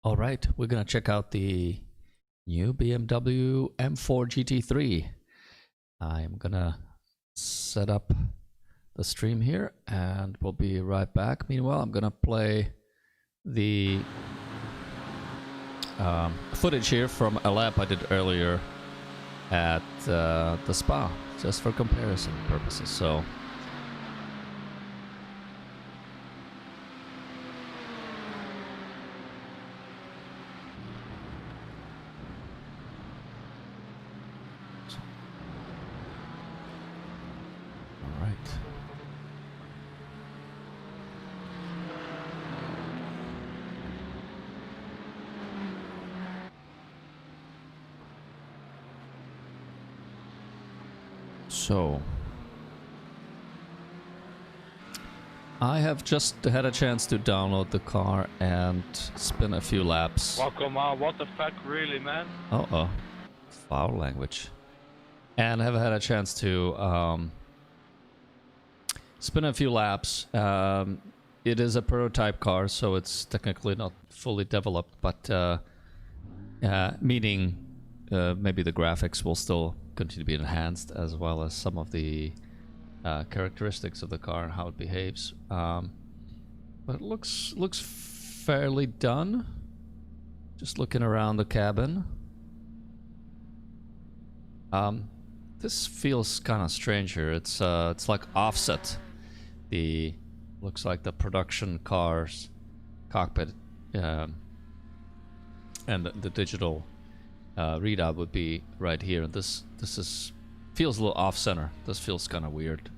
All right, we're gonna check out the new BMW M4 GT3. I'm gonna set up the stream here and we'll be right back. Meanwhile, I'm gonna play the footage here from a lap I did earlier at the spa, just for comparison purposes. So So, I have just had a chance to download the car and spin a few laps. Welcome on, what the fuck, really, man? Uh-oh. Foul language. And have had a chance to spin a few laps. It is a prototype car, so it's technically not fully developed, but meaning maybe the graphics will still continue to be enhanced, as well as some of the characteristics of the car and how it behaves. But it looks fairly done. Just looking around the cabin. This feels kind of strange here. It's like offset. Looks like the production car's cockpit and the digital readout would be right here. This feels a little off center. This feels kind of weird.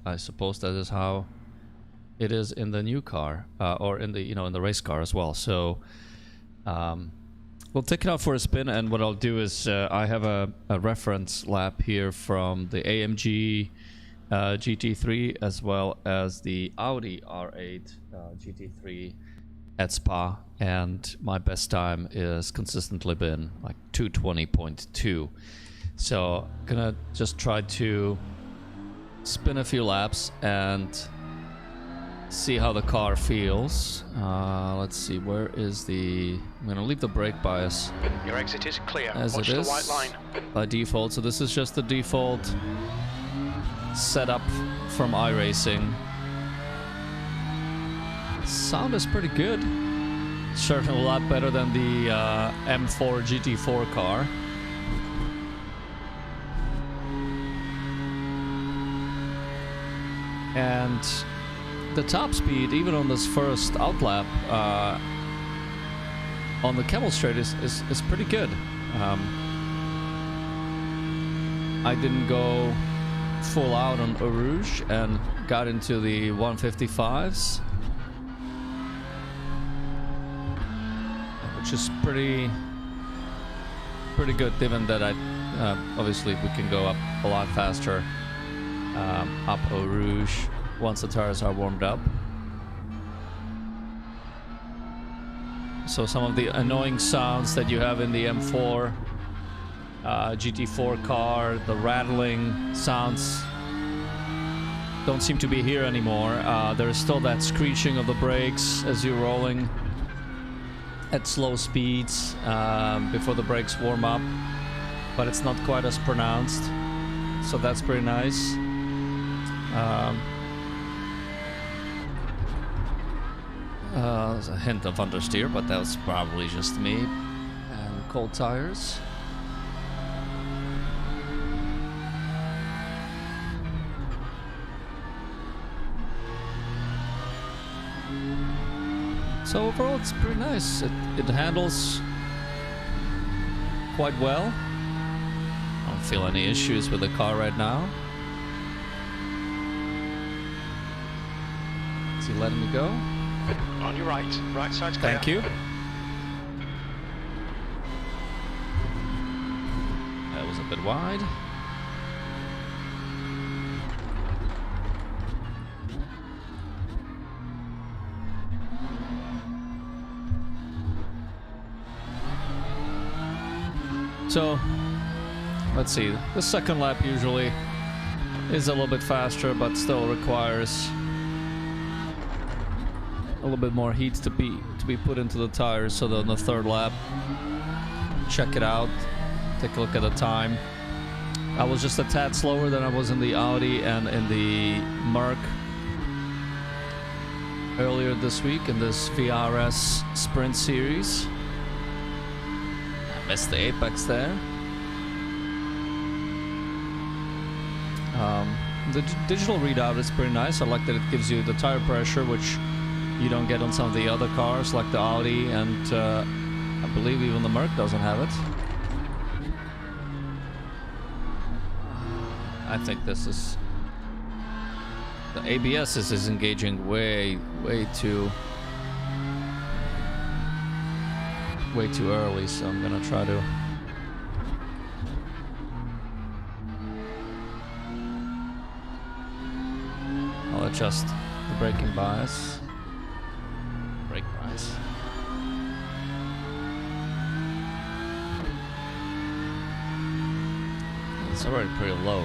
I suppose that is how it is in the new car, or in the in the race car as well. So we'll take it out for a spin, and what I'll do is I have a reference lap here from the AMG GT3 as well as the Audi R8 GT3 at Spa, and my best time is consistently been like 220.2. So gonna just try to spin a few laps and see how the car feels. Let's see, where is the... I'm gonna leave the brake bias. Your exit is clear. As Watch it the is white line. by default. So this is just the default setup from iRacing. Sound is pretty good. Certainly a lot better than the M4 GT4 car. And the top speed, even on this first outlap on the Camel Straight, is pretty good. I didn't go full out on Eau Rouge and got into the 155s, which is pretty good, given that obviously we can go up a lot faster up Eau Rouge once the tires are warmed up. So some of the annoying sounds that you have in the M4 GT4 car, the rattling sounds, don't seem to be here anymore. There's still that screeching of the brakes as you're rolling at slow speeds before the brakes warm up, but it's not quite as pronounced, so that's pretty nice. There's a hint of understeer, but that was probably just me and cold tires. So overall, it's pretty nice. It handles quite well. I don't feel any issues with the car right now. Is he letting me go? On your right side's clear. Thank you. That was a bit wide. So, let's see. The second lap usually is a little bit faster, but still requires little bit more heat to be put into the tires, so that on the third lap, check it out, take a look at the time. I was just a tad slower than I was in the Audi and in the Merc earlier this week in this VRS Sprint Series. I missed the apex there. The digital readout is pretty nice. I like that it gives you the tire pressure, which you don't get on some of the other cars like the Audi, and I believe even the Merc doesn't have it. I think this is... the ABS is engaging way too early, so I'm gonna try to... I'll adjust the braking bias. Brake bias. It's already pretty low.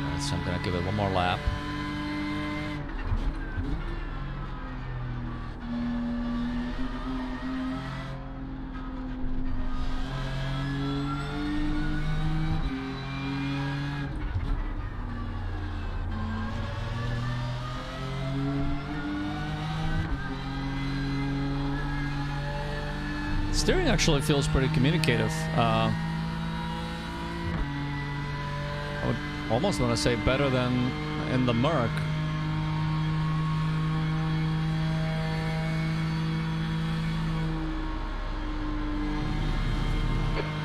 Alright, so I'm gonna give it one more lap. Steering actually feels pretty communicative. I would almost want to say better than in the Merc.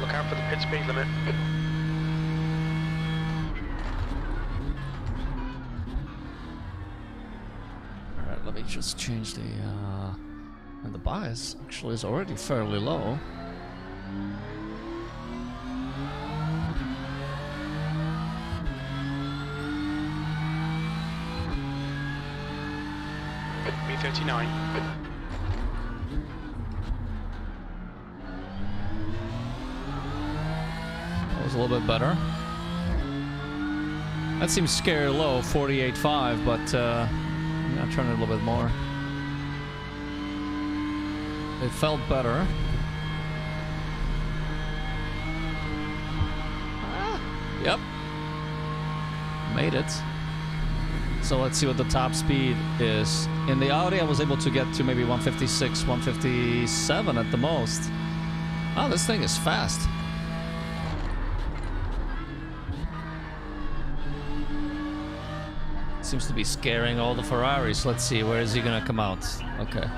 Look out for the pit speed limit. Alright, let me just change the... and the bias actually is already fairly low. B39. That was a little bit better. That seems scary low, 48.5, but I'm gonna turn it a little bit more. It felt better. Yep. Made it. So let's see what the top speed is. In the Audi, I was able to get to maybe 156, 157 at the most. Oh, this thing is fast. Seems to be scaring all the Ferraris. Let's see, where is he gonna come out? Okay.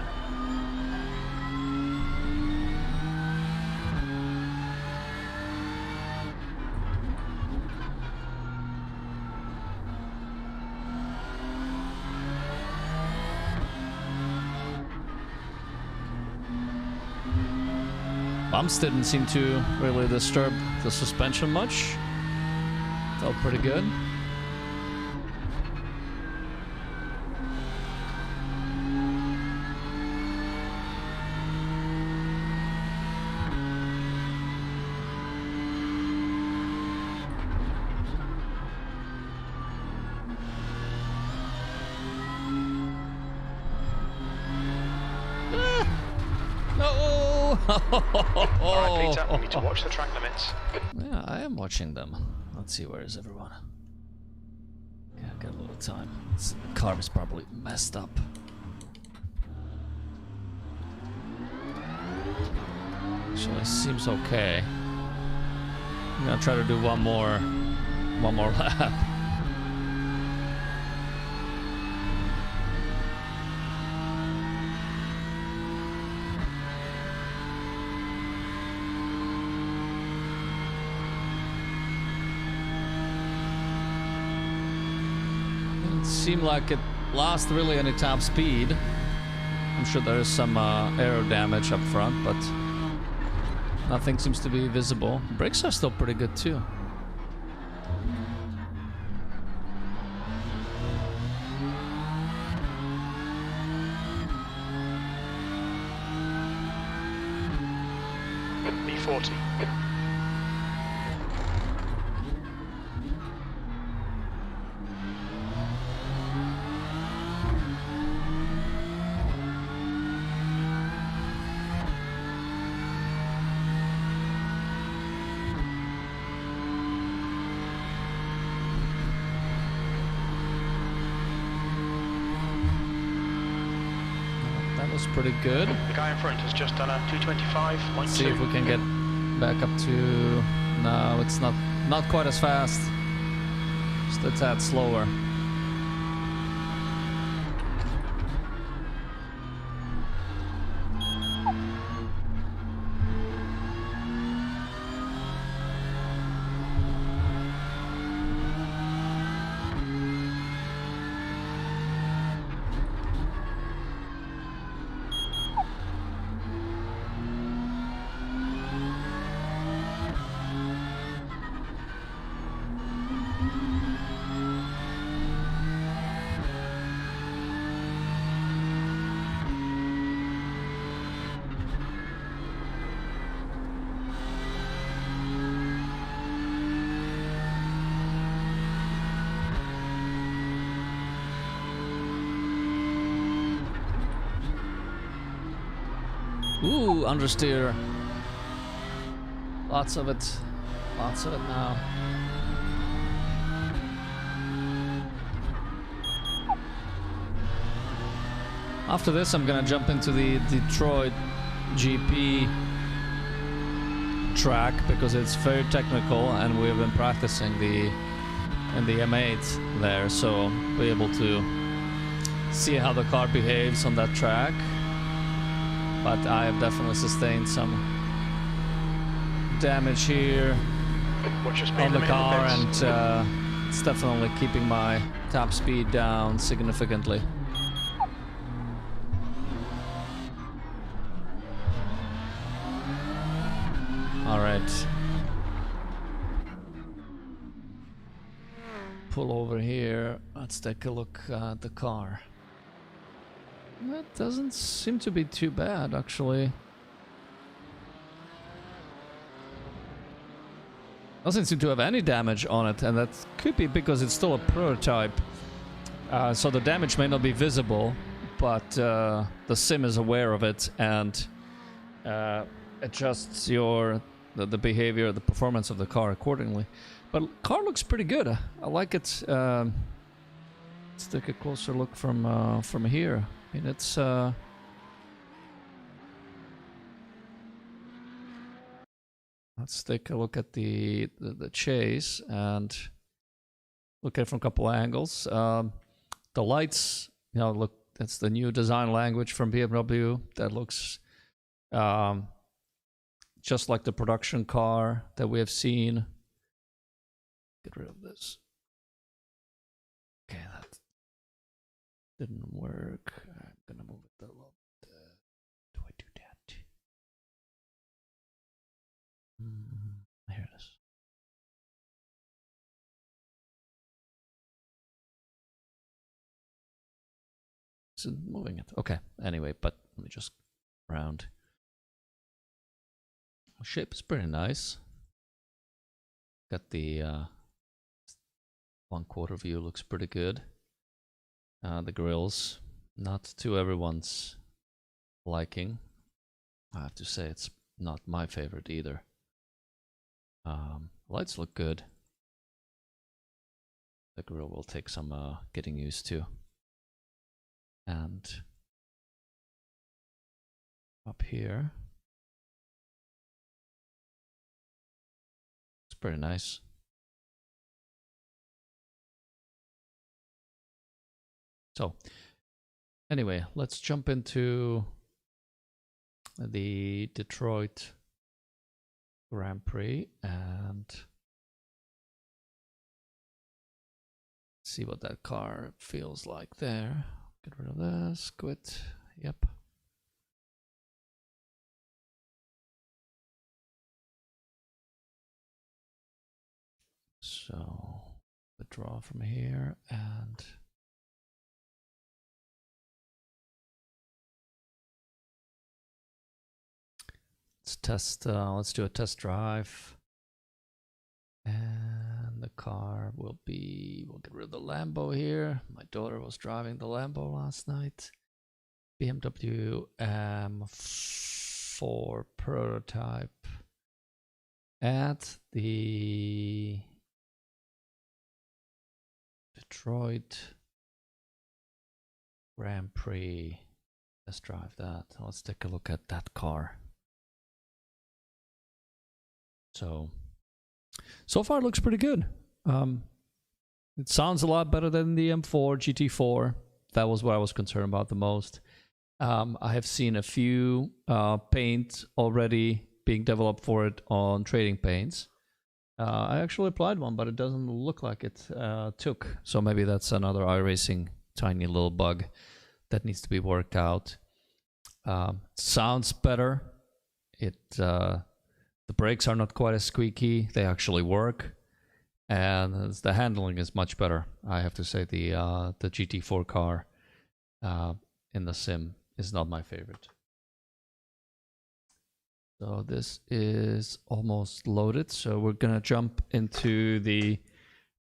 Bumps didn't seem to really disturb the suspension much. Felt pretty good. Alright, Peter, we need to watch the track limits. Yeah, I am watching them. Let's see, where is everyone? Yeah, got a little time. The car is probably messed up. Actually, seems okay. I'm gonna try to do one more lap. Seemed like it lost really any top speed. I'm sure there is some aero damage up front, but nothing seems to be visible. Brakes are still pretty good too. B40. was pretty good. The guy in front has just done a 225.2. Let's see if we can get back up to... No, it's not quite as fast. Just a tad slower. Ooh, understeer. Lots of it. Lots of it now. After this, I'm gonna jump into the Detroit GP track because it's very technical and we've been practicing in the M8 there, so be able to see how the car behaves on that track. But I have definitely sustained some damage here on the car, and it's definitely keeping my top speed down significantly. All right. Pull over here. Let's take a look at the car. That doesn't seem to be too bad, actually. Doesn't seem to have any damage on it, and that could be because it's still a prototype. So the damage may not be visible, but the sim is aware of it and adjusts the behavior, the performance of the car accordingly. But the car looks pretty good. I like it. Let's take a closer look from here. I mean, it's let's take a look at the chase and look at it from a couple of angles. The lights, you know, look, that's the new design language from BMW. That looks just like the production car that we have seen. Get rid of this. Okay, that didn't work. I'm gonna move it a little bit. Do I do that? Here it is. Is it moving it? Okay. Anyway, but let me just round. The shape is pretty nice. Got the 1/4 view, looks pretty good. The grills, not to everyone's liking. I have to say it's not my favorite either. Lights look good. The grill will take some getting used to. And up here, it's pretty nice. So anyway, let's jump into the Detroit Grand Prix and see what that car feels like there. Get rid of this, quit, yep. So withdraw from here and let's test, let's do a test drive. And the car will be, we'll get rid of the Lambo here. My daughter was driving the Lambo last night. BMW M4 prototype at the Detroit Grand Prix. Let's drive that. Let's take a look at that car. So far it looks pretty good. It sounds a lot better than the M4 GT3. That was what I was concerned about the most. I have seen a few paint already being developed for it on Trading Paints. I actually applied one, but it doesn't look like it took. So maybe that's another iRacing tiny little bug that needs to be worked out. Sounds better. The brakes are not quite as squeaky. They actually work. And the handling is much better. I have to say the GT3 car in the sim is not my favorite. So this is almost loaded. So we're gonna jump into the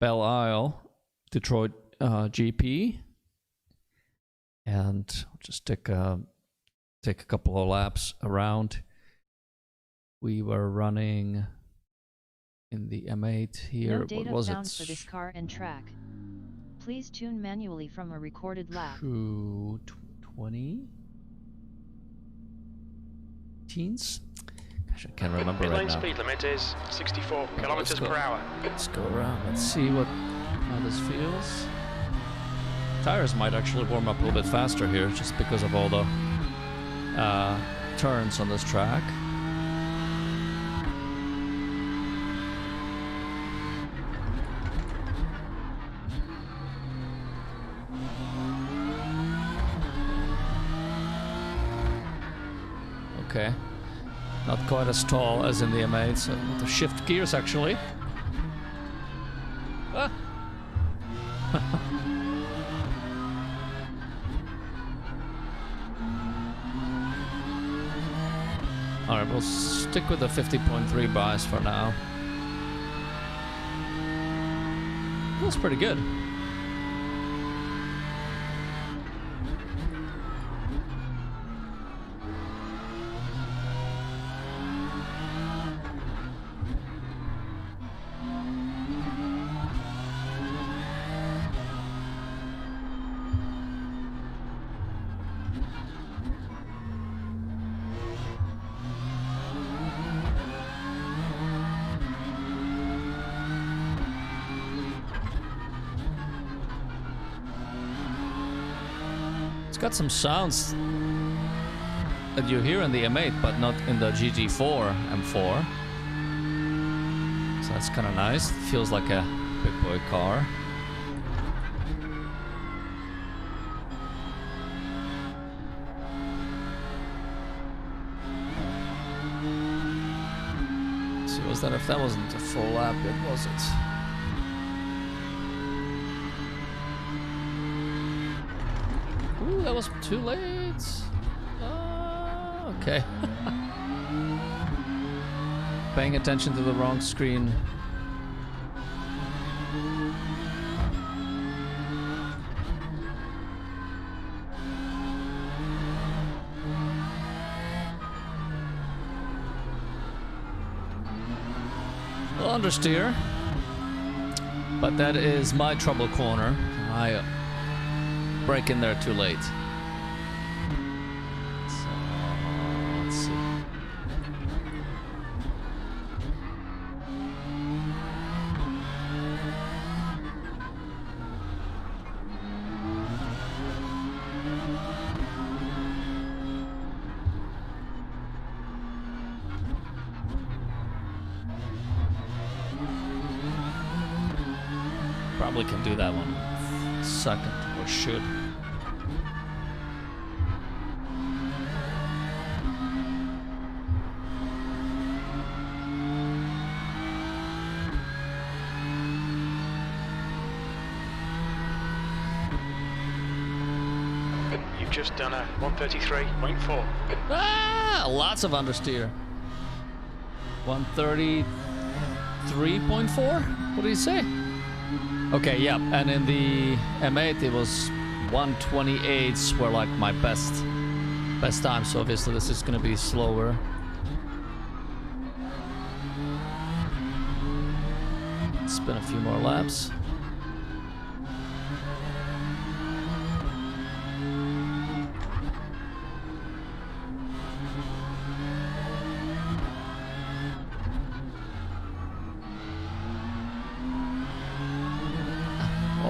Belle Isle Detroit GP, and just take a couple of laps around. We were running in the M8 here. No data what was found it? for this car and track. Please tune manually from a recorded lap. 220 teens. Gosh, I can't remember Pit right lane now. speed limit is 64 kilometers per hour. Let's go around. Let's see how this feels. Tires might actually warm up a little bit faster here, just because of all the turns on this track. Okay, not quite as tall as in the M8, so to shift gears actually. Ah. Alright, we'll stick with the 50.3 bias for now. Feels pretty good. It's got some sounds that you hear in the M8, but not in the GT3 M4. So that's kind of nice. It feels like a big boy car. So was that, if that wasn't a full lap, it was it? Ooh, that was too late. Okay. Paying attention to the wrong screen. Well, understeer. But that is my trouble corner. I break in there too late. So, let's see. Probably can do that one second, or should. You've just done a 133.4. Ah, lots of understeer. 133.4? What did he say? Okay, yeah, and in the M8 it was 128s were like my best time, so obviously this is gonna be slower. Spin a few more laps.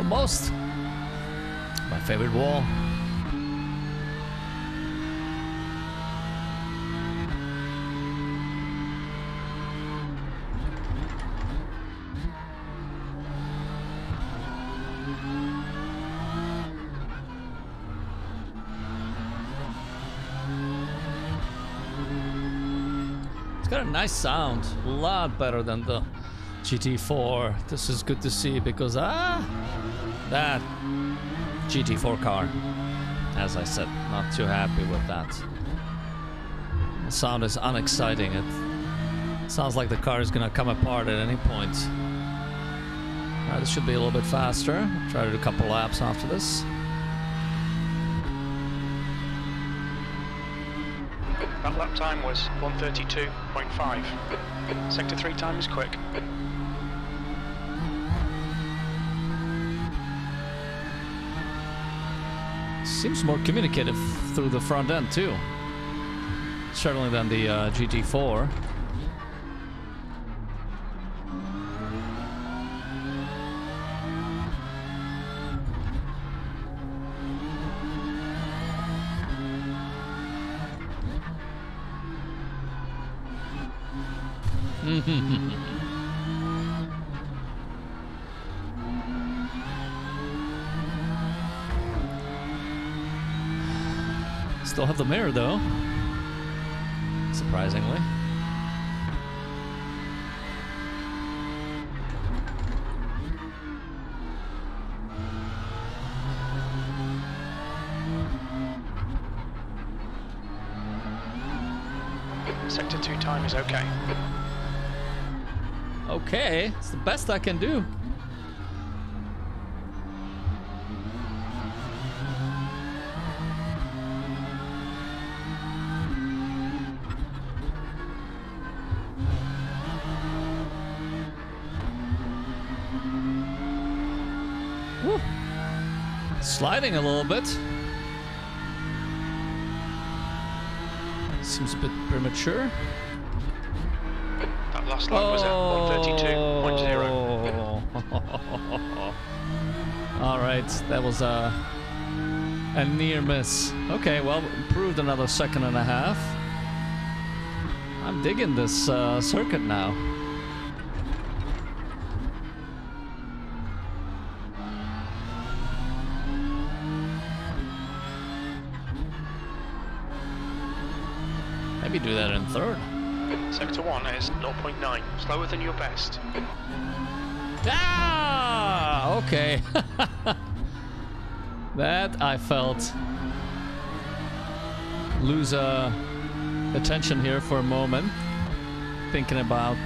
most. My favorite wall. It's got a nice sound, a lot better than the GT4. This is good to see because that GT4 car, as I said, not too happy with that. The sound is unexciting. It sounds like the car is gonna come apart at any point. Alright, this should be a little bit faster. Try to do a couple laps after this. That lap time was 1:32.5. Sector 3 time is quick. Seems more communicative through the front end too. Certainly than the GT4. Still have the mirror though, surprisingly. Sector 2 time is okay. Okay, it's the best I can do. Woo. Sliding a little bit. Seems a bit premature. That last lap was at 1:32.0. All right, that was a near miss. Okay, well, improved another second and a half. I'm digging this circuit now. Maybe do that in third. Sector 1 is 0.9, slower than your best. Ah, okay. That I felt lose attention here for a moment, thinking about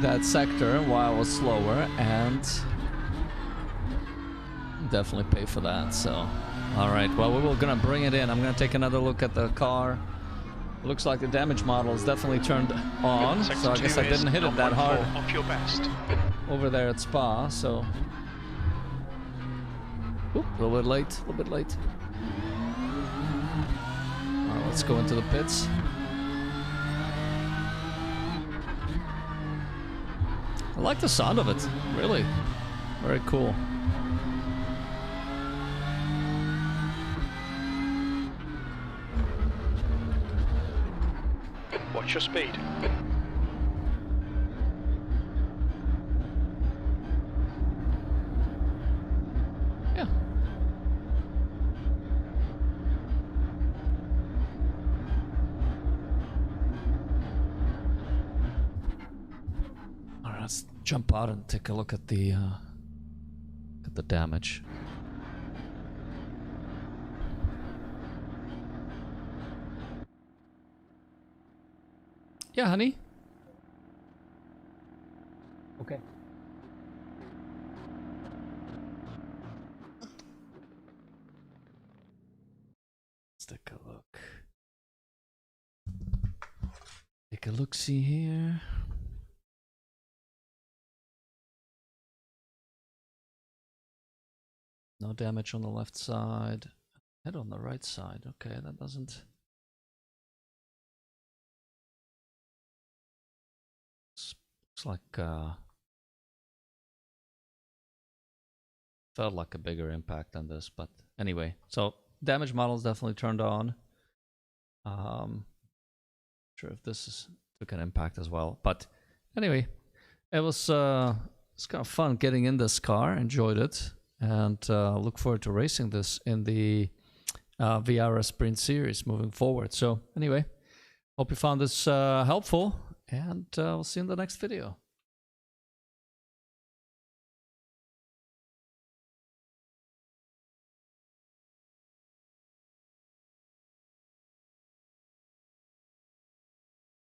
that sector while I was slower, and definitely pay for that. So, all right. Well, we were gonna bring it in. I'm gonna take another look at the car. Looks like the damage model is definitely turned on, so I guess I didn't hit it that hard off your best. over there at Spa, so... Oop, a little bit late, a little bit late. Alright, let's go into the pits. I like the sound of it, really. Very cool. Watch your speed. Yeah. All right, let's jump out and take a look at the damage. Yeah, honey. Okay. Let's take a look. Take a look-see here. No damage on the left side. Head on the right side. Okay, that doesn't... Looks like felt like a bigger impact than this, but anyway. So damage models definitely turned on. Sure if this took an impact as well, but anyway, it's kind of fun getting in this car. Enjoyed it, and look forward to racing this in the VR Sprint Series moving forward. So anyway, hope you found this helpful, and we'll see you in the next video.